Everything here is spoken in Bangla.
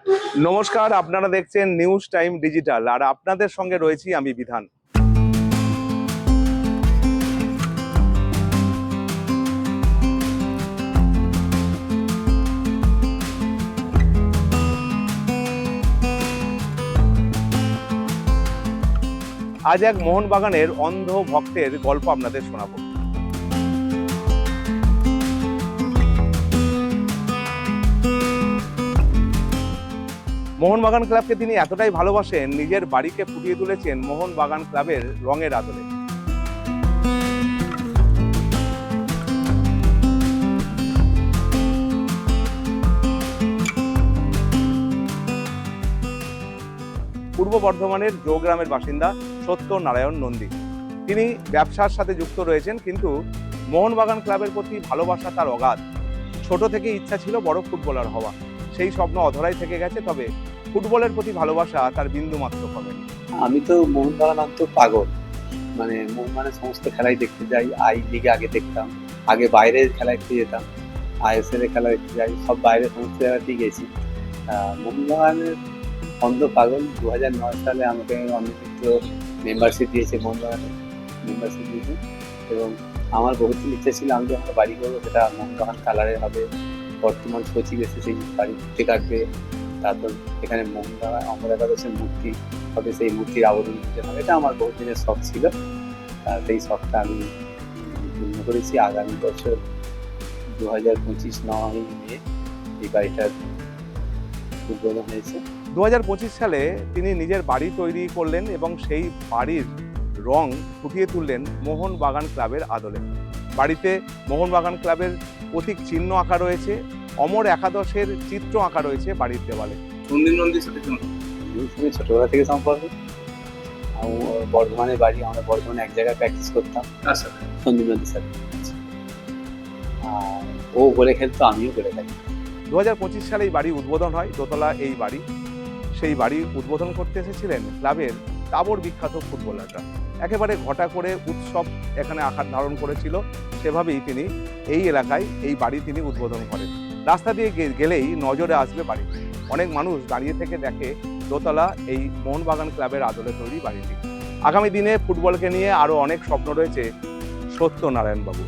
নমস্কার, আপনারা দেখছেন নিউজ টাইম ডিজিটাল, আর আপনাদের সঙ্গে রয়েছি আমি বিধান। আজ এক মোহনবাগানের অন্ধ ভক্তের গল্প আপনাদের শোনাবো। মোহনবাগান ক্লাবকে তিনি এতটাই ভালোবাসেন, নিজের বাড়িকে ফুটিয়ে তুলেছেন মোহনবাগান ক্লাবের রঙের আদলে। পূর্ব বর্ধমানের জৌগ্রামের বাসিন্দা সত্যনারায়ণ নন্দী। তিনি ব্যবসার সাথে যুক্ত রয়েছেন, কিন্তু মোহনবাগান ক্লাবের প্রতি ভালোবাসা তার অগাধ। ছোট থেকে ইচ্ছা ছিল বড় ফুটবলার হওয়া, সেই স্বপ্ন অধরাই থেকে গেছে। তবে ফুটবলের প্রতি ভালোবাসা তার বিন্দু মাত্র কমেনি। আমি তো মোহনবাগান তো পাগল, মানে মোহনবাগানের সমস্ত খেলাই দেখতে যাই। আই লিগে আগে দেখতাম, আগে বাইরের খেলা দেখতে যেতাম, আইএসএল এর খেলা দেখতে যাই, সব বাইরে সমস্ত জায়গাতেই গেছি। মোহনবাগানের অন্ধ পাগল। 2009 সালে আমাকে অনেক মিত্র মেম্বারশিপ দিয়েছে, মোহনবাগানের মেম্বারশিপ দিয়েছে, এবং আমার বহুদিন ইচ্ছা ছিল আমি যখন বাড়ি করবো সেটা মোহনবাগান কালারের হবে। বর্তমান সচিব এসে সেই বাড়ি ঘুরতে কাটবে, তারপর এখানে মোহনবাগান অমর একাদশের মূর্তি হবে, সেই মূর্তির আবরণ দিতে হবে। এটা আমার বহুদিনের শখ ছিল, সেই শখটা আমি পূর্ণ করেছি। আগামী বছর 2025 9 মে এই বাড়িটার উদ্বোধন হয়েছে। 2025 সালে তিনি নিজের বাড়ি তৈরি করলেন এবং সেই বাড়ির রং ফুটিয়ে তুললেন মোহনবাগান ক্লাবের আদলে। বাড়িতে মোহনবাগান ক্লাবের প্রতীক চিহ্ন আঁকা রয়েছে, অমর একাদশের চিত্র আঁকা রয়েছে বাড়ির দেওয়ালে। সন্দীপ নন্দীর সাথে ছোটবেলা থেকে সম্পর্ক। বর্ধমানের বাড়ি, আমরা বর্ধমানে এক জায়গায় প্র্যাকটিস করতাম সন্দীপ নন্দীর সাথে। ও বলে খেলতো, আমিও বলে খেলি। 2025 সালে এই বাড়ি উদ্বোধন হয়, দোতলা এই বাড়ি। সেই বাড়ি উদ্বোধন করতে এসেছিলেন ক্লাবের তাবড় বিখ্যাত ফুটবলাররা। একেবারে ঘটা করে উৎসব এখানে আকার ধারণ করেছিল। সেভাবেই তিনি এই এলাকায় এই বাড়ি তিনি উদ্বোধন করেন। রাস্তা দিয়ে গেলেই নজরে আসবে বাড়ি। অনেক মানুষ দাঁড়িয়ে থেকে দেখে দোতলা এই মোহনবাগান ক্লাবের আদলে তৈরি বাড়িটি। আগামী দিনে ফুটবলকে নিয়ে আরও অনেক স্বপ্ন রয়েছে সত্যনারায়ণ বাবু।